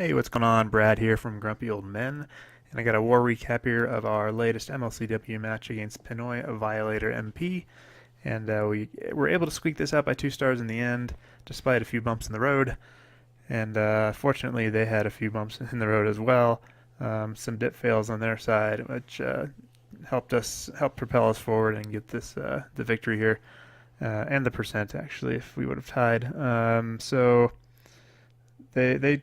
Hey, what's going on? Brad here from Grumpy Old Men, and I got a war recap here of our latest MLCW match against PinoyViolatorMP, and we were able to squeak this out by 2 stars in the end, despite a few bumps in the road, and fortunately they had a few bumps in the road as well, some dip fails on their side, which help propel us forward and get this the victory here, and the percent actually if we would have tied. So they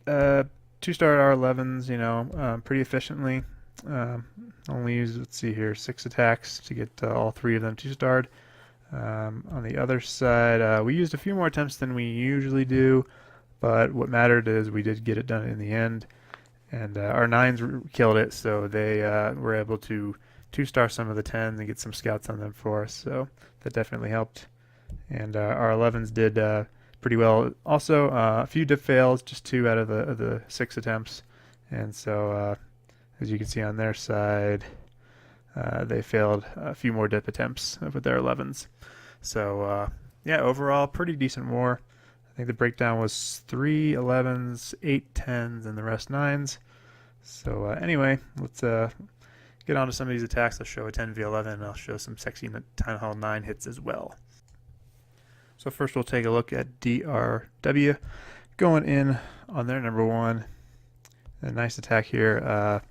2-star R11s, pretty efficiently. Only use, let's see here, 6 attacks to get all 3 of them 2-starred. On the other side, we used a few more attempts than we usually do, but what mattered is we did get it done in the end, and our 9s killed it, so they were able to 2-star some of the 10s and get some scouts on them for us, so that definitely helped. And our 11s did pretty well. Also, a few dip fails, just 2 out of the 6 attempts, and so as you can see on their side, they failed a few more dip attempts with their 11s. So yeah, overall pretty decent war. I think the breakdown was 3 11s, 8 10s, and the rest 9s. So anyway, let's get on to some of these attacks. I'll show a 10v11, and I'll show some sexy Town Hall 9 hits as well. So first we'll take a look at DRW going in on their number 1. A nice attack here.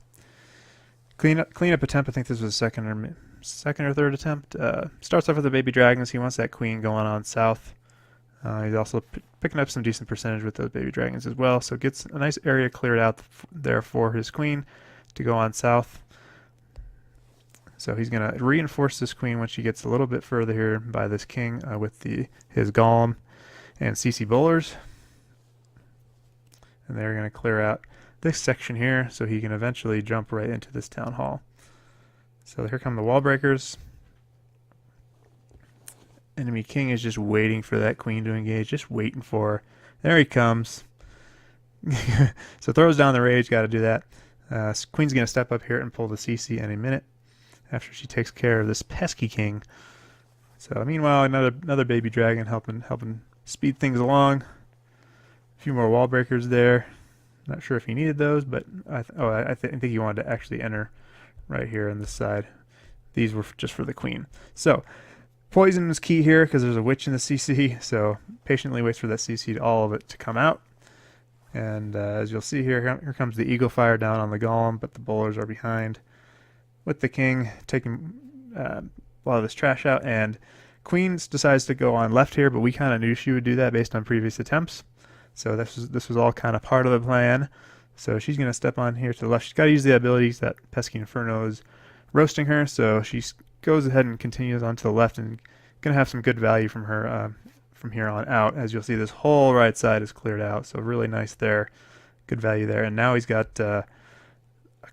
Cleanup attempt. I think this was second or third attempt. Starts off with the baby dragons. He wants that queen going on south. He's also picking up some decent percentage with those baby dragons as well. So gets a nice area cleared out there for his queen to go on south. So he's going to reinforce this queen when she gets a little bit further here by this king with his golem and CC bowlers. And they're going to clear out this section here so he can eventually jump right into this town hall. So here come the wall breakers. Enemy king is just waiting for that queen to engage, just waiting for her. There he comes. So throws down the rage, got to do that. Queen's going to step up here and pull the CC any minute after she takes care of this pesky king. So meanwhile, another baby dragon helping speed things along. A few more wall breakers there. Not sure if he needed those, but I think he wanted to actually enter right here on this side. These were just for the queen. So poison is key here because there's a witch in the CC. So patiently waits for that CC, all of it, to come out. And as you'll see here comes the eagle fire down on the golem, but the bowlers are behind, with the king taking a lot of this trash out, and queen decides to go on left here, but we kind of knew she would do that based on previous attempts. So this was all kind of part of the plan. So she's going to step on here to the left. She's got to use the abilities that Pesky Inferno is roasting her, so she goes ahead and continues on to the left and going to have some good value from her from here on out. As you'll see, this whole right side is cleared out, so really nice there. Good value there. And now he's got a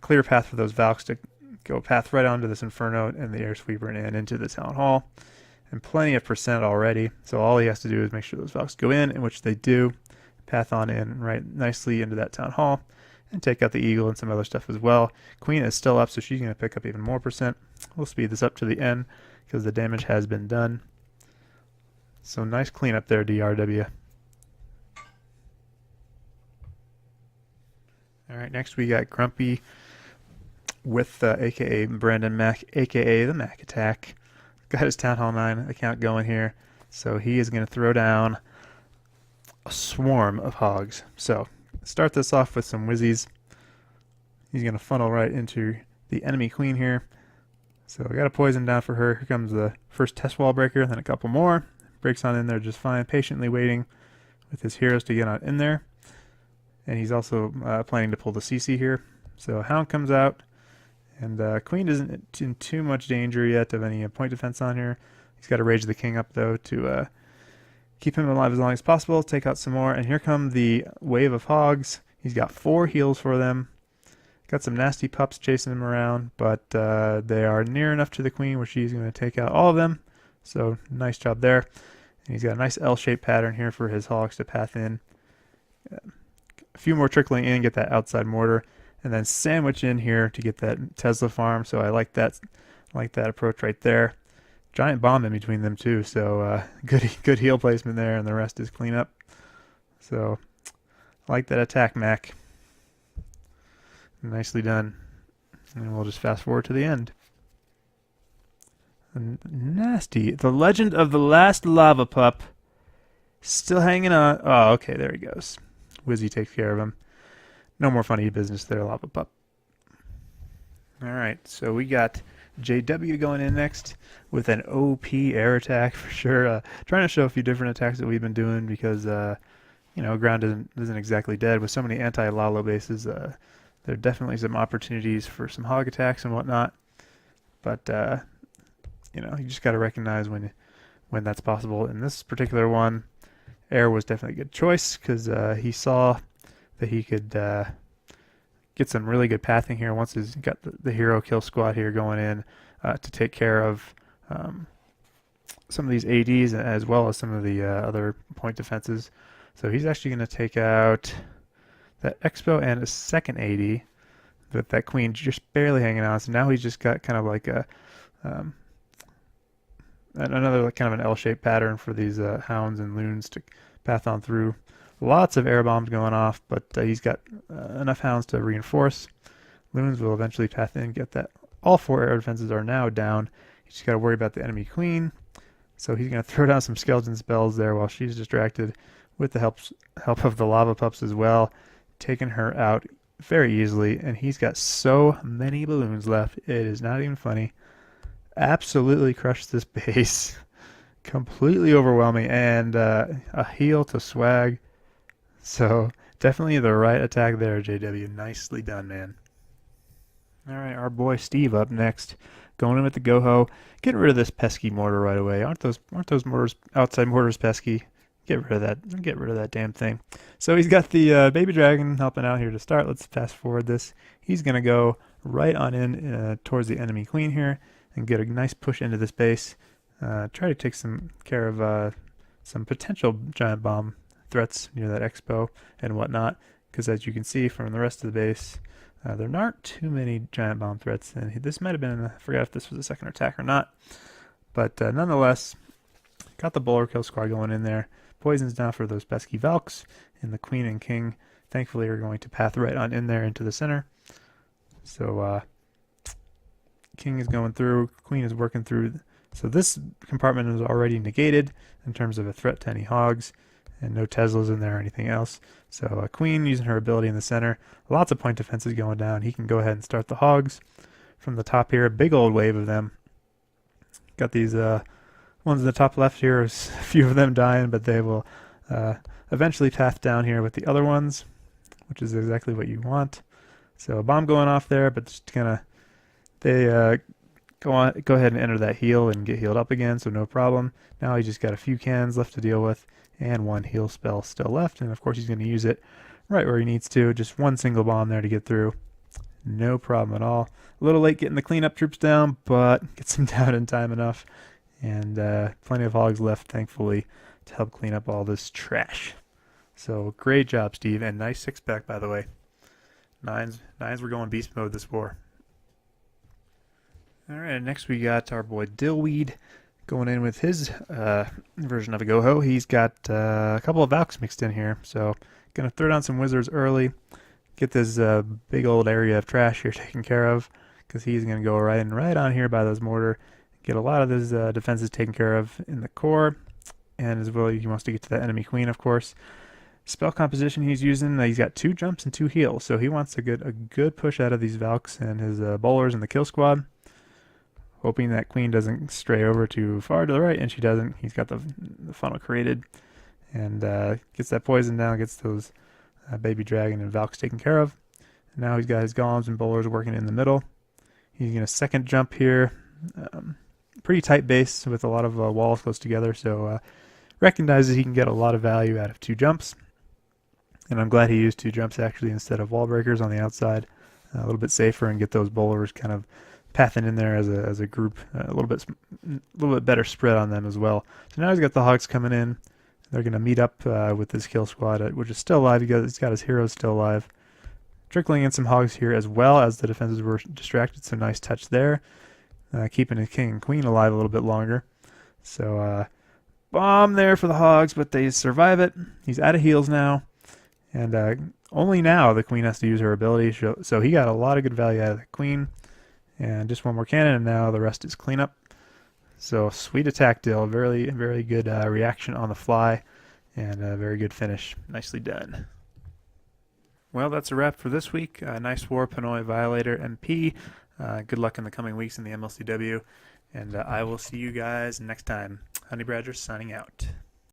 clear path for those Valks to go path right onto this Inferno and the Air Sweeper and into the Town Hall. And plenty of percent already, so all he has to do is make sure those Valks go in which they do. Path on in right nicely into that Town Hall and take out the eagle and some other stuff as well. Queen is still up, so she's going to pick up even more percent. We'll speed this up to the end because the damage has been done. So nice cleanup there, DRW. Alright, next we got Grumpy with aka Brandon Mac, aka the Mac Attack. Got his Town Hall 9 account going here, so he is going to throw down a swarm of hogs. So start this off with some whizzies. He's going to funnel right into the enemy queen here. So we got a poison down for her. Here comes the first test wall breaker, then a couple more. Breaks on in there just fine, patiently waiting with his heroes to get on in there. And he's also planning to pull the CC here. So Hound comes out, and Queen isn't in too much danger yet of any point defense on here. He's got to rage the king up though to keep him alive as long as possible, take out some more, and here come the wave of hogs. He's got 4 heals for them. Got some nasty pups chasing him around, but they are near enough to the queen where she's going to take out all of them. So nice job there. And he's got a nice L-shaped pattern here for his hogs to path in. A few more trickling in, get that outside mortar, and then sandwich in here to get that Tesla farm. So I like that approach right there. Giant bomb in between them too, so good heal placement there, and the rest is cleanup. So I like that attack, Mac. Nicely done. And we'll just fast forward to the end. Nasty. The legend of the last lava pup. Still hanging on. Oh, okay, there he goes. Wizzy takes care of him. No more funny business there, lava pup. Alright, so we got JW going in next with an OP air attack for sure. Trying to show a few different attacks that we've been doing because, you know, ground isn't exactly dead. With so many anti-Lalo bases, there are definitely some opportunities for some hog attacks and whatnot. But, you know, you just got to recognize when that's possible. In this particular one, air was definitely a good choice because he saw that he could get some really good pathing here once he's got the hero kill squad here going in to take care of some of these ADs as well as some of the other point defenses. So he's actually going to take out that Expo and a second AD with that queen just barely hanging on. So now he's just got kind of like a another kind of an L-shaped pattern for these hounds and loons to path on through. Lots of air bombs going off, but he's got enough hounds to reinforce. Loons will eventually path in, get that. All 4 air defenses are now down. He's just got to worry about the enemy queen. So he's going to throw down some skeleton spells there while she's distracted with the help of the lava pups as well, taking her out very easily. And he's got so many balloons left. It is not even funny. Absolutely crushed this base. Completely overwhelming. And a heal to swag. So definitely the right attack there, JW. Nicely done, man. Alright, our boy Steve up next. Going in with the Go-Ho. Getting rid of this pesky mortar right away. Aren't those mortars, outside mortars, pesky? Get rid of that. Get rid of that damn thing. So he's got the baby dragon helping out here to start. Let's fast forward this. He's going to go right on in towards the enemy queen here and get a nice push into this base. Try to take some care of some potential giant bomb threats near that expo and whatnot, because as you can see from the rest of the base, there aren't too many giant bomb threats, and this might have been, I forgot if this was a second attack or not, but nonetheless, got the bowler kill squad going in there. Poisons now for those pesky Valks, and the queen and king thankfully are going to path right on in there into the center. So king is going through, queen is working through. So this compartment is already negated in terms of a threat to any hogs, and no Teslas in there or anything else. So queen using her ability in the center. Lots of point defenses going down. He can go ahead and start the hogs from the top here. A big old wave of them. Got these ones in the top left here. A few of them dying, but they will eventually path down here with the other ones, which is exactly what you want. So a bomb going off there, but just gonna go ahead and enter that heal and get healed up again, so no problem. Now he's just got a few cannons left to deal with and one heal spell still left, and of course he's going to use it right where he needs to. Just one single bomb there to get through. No problem at all. A little late getting the cleanup troops down, but gets them down in time enough, and plenty of hogs left, thankfully, to help clean up all this trash. So great job, Steve, and nice 6-pack, by the way. Nines were going beast mode this war. Alright, next we got our boy Dillweed going in with his version of a Go-Ho. He's got a couple of Valks mixed in here, so gonna throw down some wizards early, get this big old area of trash here taken care of, because he's gonna go right on here by those mortar, get a lot of those defenses taken care of in the core, and as well he wants to get to the enemy queen, of course. Spell composition he's using, he's got 2 jumps and 2 heals, so he wants to get a good push out of these Valks and his bowlers in the kill squad. Hoping that queen doesn't stray over too far to the right, and she doesn't. He's got the funnel created, and gets that poison down, gets those baby dragon and Valks taken care of. And now he's got his golems and bowlers working in the middle. He's going to second jump here. Pretty tight base with a lot of walls close together, so recognizes he can get a lot of value out of 2 jumps. And I'm glad he used 2 jumps actually instead of wall breakers on the outside. A little bit safer and get those bowlers kind of pathing in there as a group, a little bit better spread on them as well. So now he's got the hogs coming in. They're going to meet up with this kill squad, which is still alive. He's got his heroes still alive. Trickling in some hogs here as well as the defenses were distracted, so nice touch there. Keeping his king and queen alive a little bit longer. So bomb there for the hogs, but they survive it. He's out of heals now. And only now the queen has to use her ability, so he got a lot of good value out of the queen. And just one more cannon, and now the rest is cleanup. So sweet attack deal, very, very good reaction on the fly, and a very good finish. Nicely done. Well, that's a wrap for this week. Nice war, Pinoy Violator MP. Good luck in the coming weeks in the MLCW, and I will see you guys next time. Honey Badger signing out.